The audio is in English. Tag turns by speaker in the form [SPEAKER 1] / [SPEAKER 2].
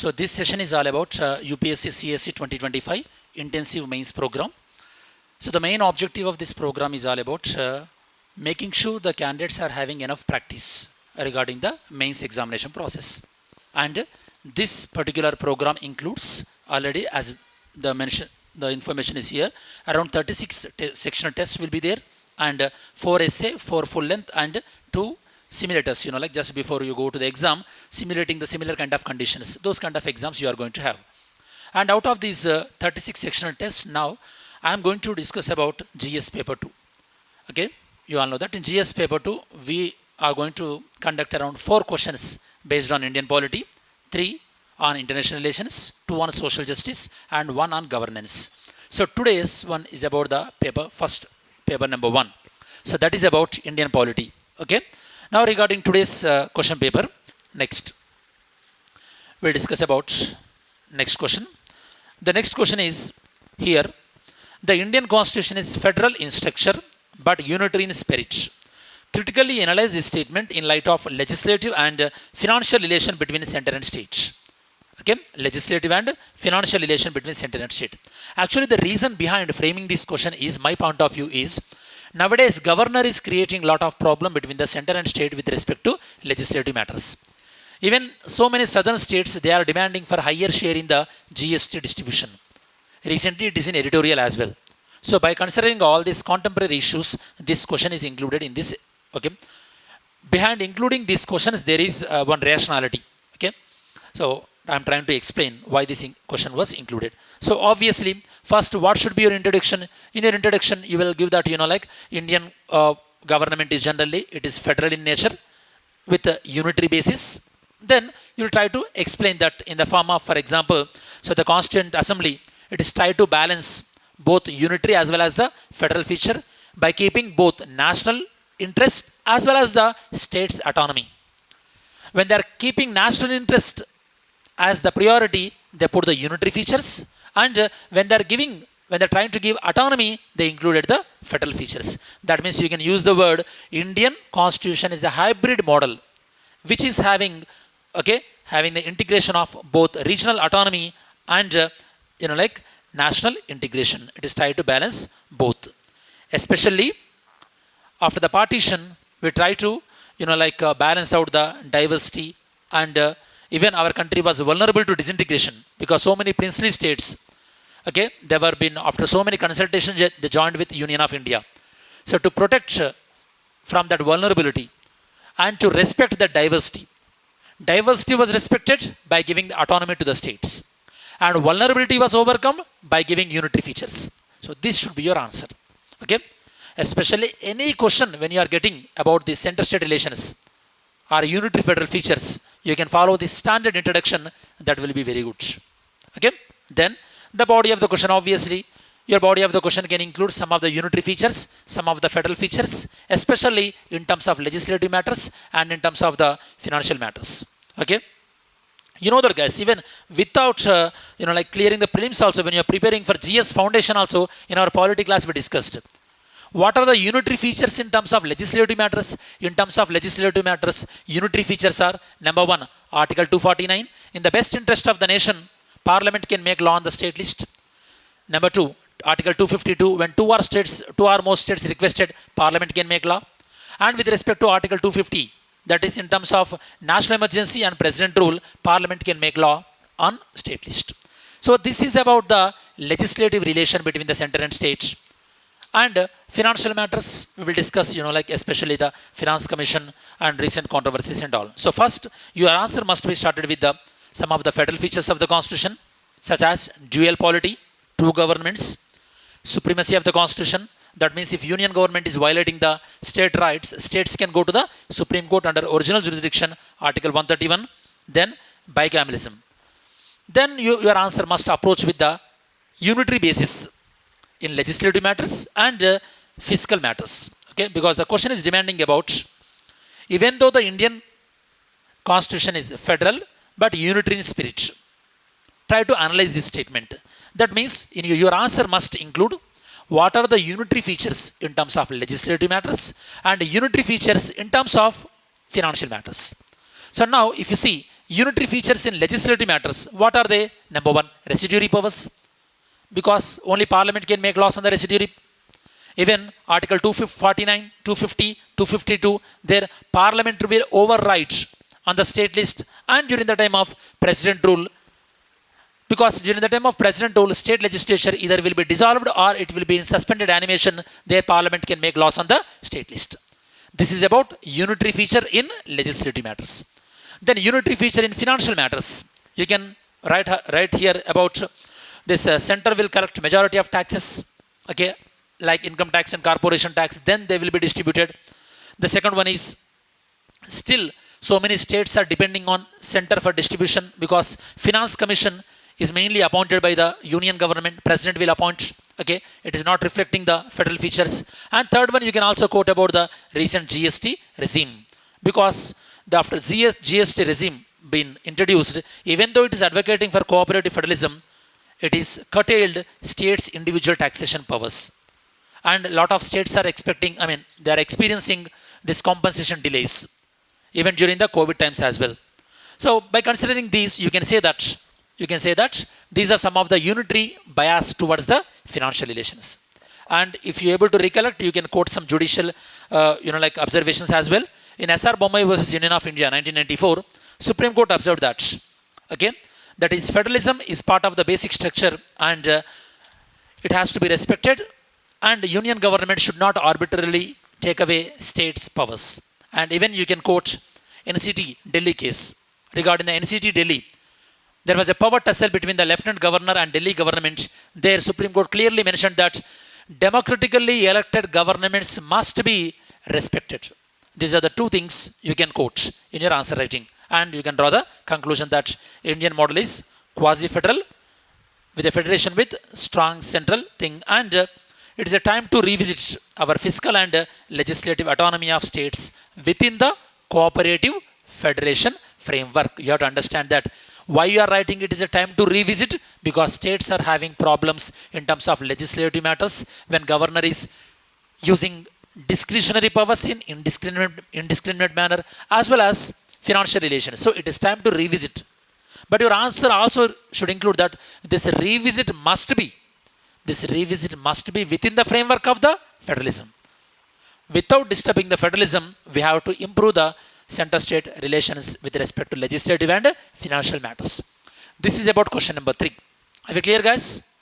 [SPEAKER 1] So this session is all about UPSC CSE 2025 Intensive Mains Program. So the main objective of this program is all about making sure the candidates are having enough practice regarding the mains examination process. And this particular program includes already, as the information is here, around 36 sectional tests will be there, and 4 essay, 4 full length, and 2 simulators, like just before you go to the exam, simulating the similar kind of conditions. Those kind of exams you are going to have. And out of these 36 sectional tests, now I am going to discuss about GS paper 2. Okay, you all know that in GS paper 2, we are going to conduct around 4 questions based on Indian polity, 3 on international relations, 2 on social justice, and 1 on governance. So today's one is about the first paper number 1. So that is about Indian polity. Okay. Now regarding today's question paper, next we'll discuss about next question. The next question is here: the Indian Constitution is federal in structure but unitary in spirit. Critically analyze this statement in light of legislative and financial relation between center and state. Okay, legislative and financial relation between center and state. Actually, the reason behind framing this question is, my point of view is, nowadays governor is creating a lot of problem between the center and state with respect to legislative matters. Even so many southern states, they are demanding for higher share in the GST distribution. Recently, it is in editorial as well. So by considering all these contemporary issues, this question is included in this. Okay, behind including these questions, there is one rationality. Okay, so I am trying to explain why this question was included. So obviously, first, what should be your introduction? In your introduction, you will give that, like Indian government is generally, it is federal in nature with a unitary basis. Then you will try to explain that in the form of, for example, so the Constituent Assembly, it is tried to balance both unitary as well as the federal feature by keeping both national interest as well as the state's autonomy. When they are keeping national interest as the priority, they put the unitary features, and when they are trying to give autonomy, they included the federal features. That means you can use the word Indian Constitution is a hybrid model, which is having the integration of both regional autonomy and like national integration. It is tried to balance both. Especially after the partition, we try to balance out the diversity, and even our country was vulnerable to disintegration because so many princely states, they were been, after so many consultations, they joined with Union of India. So to protect from that vulnerability and to respect the diversity was respected by giving the autonomy to the states, and vulnerability was overcome by giving unitary features. So this should be your answer. Okay, especially any question when you are getting about the center-state relations or unitary federal features, you can follow the standard introduction. That will be very good. Okay. Then the body of the question, obviously, your body of the question can include some of the unitary features, some of the federal features, especially in terms of legislative matters and in terms of the financial matters. Okay. You know that, guys, even without, clearing the prelims also, when you are preparing for GS foundation also, in our polity class we discussed. What are the unitary features in terms of legislative matters? In terms of legislative matters, unitary features are, number 1, Article 249. In the best interest of the nation, Parliament can make law on the state list. Number 2, Article 252. When two or more states requested, Parliament can make law. And with respect to Article 250, that is in terms of national emergency and president rule, Parliament can make law on state list. So this is about the legislative relation between the center and state. And financial matters, we will discuss, especially the Finance Commission and recent controversies and all. So first, your answer must be started with some of the federal features of the Constitution, such as dual polity, 2 governments, supremacy of the Constitution. That means if union government is violating the state rights, states can go to the Supreme Court under original jurisdiction, Article 131. Then bicameralism. Then your answer must approach with the unitary basis in legislative matters and fiscal matters. Okay, because the question is demanding about, even though the Indian Constitution is federal but unitary in spirit, try to analyze this statement. That means your answer must include what are the unitary features in terms of legislative matters and unitary features in terms of financial matters. So now if you see Unitary features in legislative matters. What are they? Number one, residuary powers. Because only Parliament can make laws on the residuary. Even Article 249, 250, 252, their Parliament will override on the state list and during the time of President rule. Because during the time of President rule, state legislature either will be dissolved or it will be in suspended animation. Their Parliament can make laws on the state list. This is about unitary feature in legislative matters. Then unitary feature in financial matters. You can write here about this center will collect majority of taxes, okay, like income tax and corporation tax, then they will be distributed. The second one is still so many states are depending on center for distribution because finance commission is mainly appointed by the union government. President will appoint, okay, it is not reflecting the federal features. And third one, you can also quote about the recent GST regime because after GST regime been introduced, even though it is advocating for cooperative federalism, it is curtailed states' individual taxation powers. And a lot of states are expecting, they are experiencing this compensation delays, even during the COVID times as well. So by considering these, you can say that these are some of the unitary bias towards the financial relations. And if you're able to recollect, you can quote some judicial, observations as well. In SR Bommai versus Union of India, 1994, Supreme Court observed that, okay, that is federalism is part of the basic structure and it has to be respected, and union government should not arbitrarily take away states' powers. And even you can quote NCT Delhi case. Regarding the NCT Delhi, there was a power tussle between the Lieutenant Governor and Delhi government. There, Supreme Court clearly mentioned that democratically elected governments must be respected. These are the two things you can quote in your answer writing. And you can draw the conclusion that Indian model is quasi-federal with a federation with strong central thing. And it is a time to revisit our fiscal and legislative autonomy of states within the cooperative federation framework. You have to understand that why you are writing it is a time to revisit, because states are having problems in terms of legislative matters when governor is using discretionary powers in indiscriminate manner as well as financial relations. So it is time to revisit. But your answer also should include that this revisit must be within the framework of the federalism. Without disturbing the federalism, we have to improve the center-state relations with respect to legislative and financial matters. This is about question number 3. Are we clear, guys?